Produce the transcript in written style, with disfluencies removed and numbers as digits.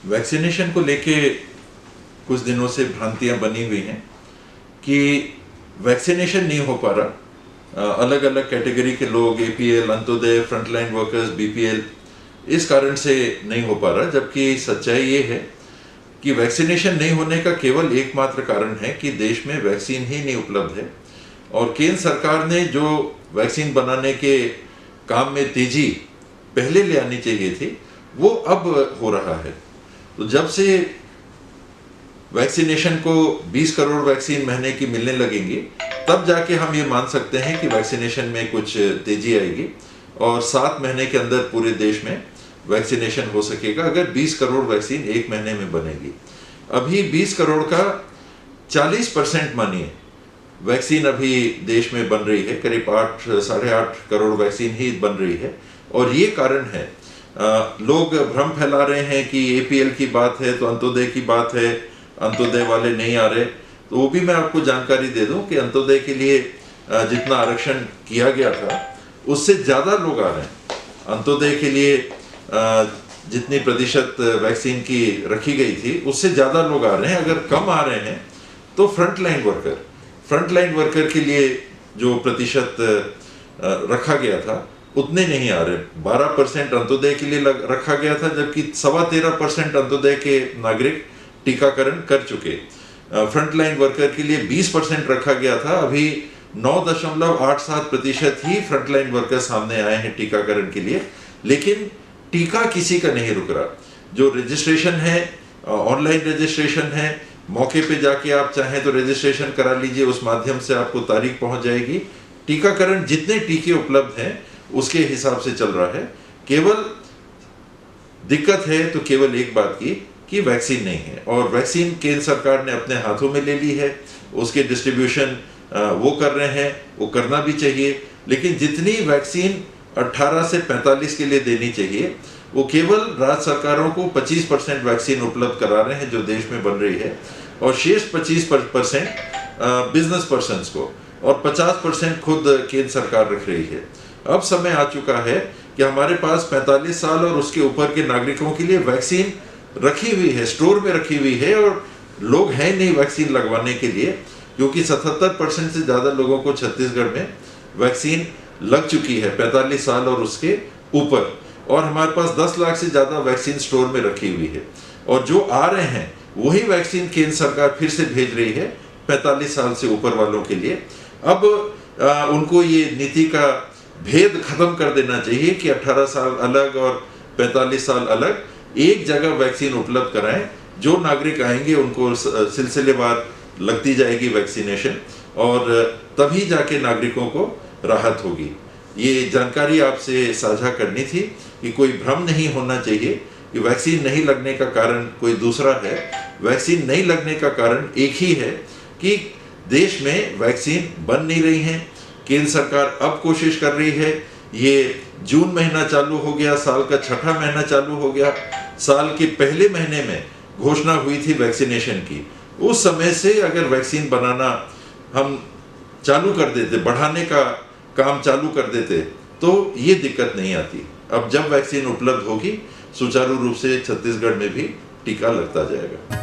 Vaccination को लेके कुछ दिनों से भ्रांतियां बनी हुई हैं कि वैक्सीनेशन नहीं हो पा रहा। अलग अलग कैटेगरी के लोग, APL, Antyodaya, frontline workers, BPL, इस कारण से नहीं हो पा रहा, जबकि सच्चाई ये है कि वैक्सीनेशन नहीं होने का केवल एकमात्र कारण है कि देश में वैक्सीन ही नहीं उपलब्ध है। और केंद्र सरकार ने जो वैक्सीन बनाने के काम में तेजी पहले ले आनी चाहिए थी, वो अब हो रहा है। तो जब से वैक्सीनेशन को 20 करोड़ वैक्सीन महीने की मिलने लगेंगी, तब जाके हम ये मान सकते हैं कि वैक्सीनेशन में कुछ तेजी आएगी और 7 महीने के अंदर पूरे देश में वैक्सीनेशन हो सकेगा, अगर 20 करोड़ वैक्सीन एक महीने में बनेगी। अभी 20 करोड़ का 40% मानिए वैक्सीन अभी देश में बन रही है, करीब 8-8.5 करोड़ वैक्सीन ही बन रही है। और ये कारण है, लोग भ्रम फैला रहे हैं कि एपीएल की बात है तो अंत्योदय की बात है, अंत्योदय वाले नहीं आ रहे। तो वो भी मैं आपको जानकारी दे दूं कि अंत्योदय के लिए जितना आरक्षण किया गया था उससे ज़्यादा लोग आ रहे हैं। अंत्योदय के लिए जितनी प्रतिशत वैक्सीन की रखी गई थी उससे ज़्यादा लोग आ रहे हैं। अगर कम आ रहे हैं तो फ्रंटलाइन वर्कर के लिए जो प्रतिशत रखा गया था उतने नहीं आ रहे। 12% अंत्योदय के लिए रखा गया था, जबकि 13.25% अंत्योदय के नागरिक टीकाकरण कर चुके। फ्रंटलाइन वर्कर के लिए 20% रखा गया था, अभी 9.87% ही फ्रंटलाइन वर्कर सामने आए हैं टीकाकरण के लिए। लेकिन टीका किसी का नहीं रुक रहा। जो रजिस्ट्रेशन है, ऑनलाइन रजिस्ट्रेशन है, मौके पे जाके आप चाहें तो रजिस्ट्रेशन करा लीजिए, उस माध्यम से आपको तारीख पहुंच जाएगी। टीकाकरण जितने टीके उपलब्ध हैं उसके हिसाब से चल रहा है। केवल दिक्कत है तो केवल एक बात की कि वैक्सीन नहीं है, और वैक्सीन केंद्र सरकार ने अपने हाथों में ले ली है। उसके डिस्ट्रीब्यूशन वो कर रहे हैं, वो करना भी चाहिए। लेकिन जितनी वैक्सीन 18 से 45 के लिए देनी चाहिए, वो केवल राज्य सरकारों को 25% वैक्सीन उपलब्ध करा रहे हैं जो देश में बन रही है, और शेष 25% बिजनेस पर्सन्स को, और 50% खुद केंद्र सरकार रख रही है। अब समय आ चुका है कि हमारे पास 45 साल और उसके ऊपर के नागरिकों के लिए वैक्सीन रखी हुई है, स्टोर में रखी हुई है, और लोग हैं नहीं वैक्सीन लगवाने के लिए, क्योंकि 77% से ज़्यादा लोगों को छत्तीसगढ़ में वैक्सीन लग चुकी है, 45 साल और उसके ऊपर। और हमारे पास 10 लाख से ज़्यादा वैक्सीन स्टोर में रखी हुई है, और जो आ रहे हैं वही वैक्सीन केंद्र सरकार फिर से भेज रही है 45 साल से ऊपर वालों के लिए। अब उनको ये नीति का भेद खत्म कर देना चाहिए कि 18 साल अलग और 45 साल अलग, एक जगह वैक्सीन उपलब्ध कराएं। जो नागरिक आएंगे उनको सिलसिलेवार लगती जाएगी वैक्सीनेशन, और तभी जाके नागरिकों को राहत होगी। ये जानकारी आपसे साझा करनी थी कि कोई भ्रम नहीं होना चाहिए कि वैक्सीन नहीं लगने का कारण कोई दूसरा है। वैक्सीन नहीं लगने का कारण एक ही है कि देश में वैक्सीन बन नहीं रही हैं। केंद्र सरकार अब कोशिश कर रही है, ये जून महीना चालू हो गया, साल का 6ठा महीना चालू हो गया। साल के पहले महीने में घोषणा हुई थी वैक्सीनेशन की, उस समय से अगर वैक्सीन बनाना हम चालू कर देते, बढ़ाने का काम चालू कर देते, तो ये दिक्कत नहीं आती। अब जब वैक्सीन उपलब्ध होगी, सुचारू रूप से छत्तीसगढ़ में भी टीका लगता जाएगा।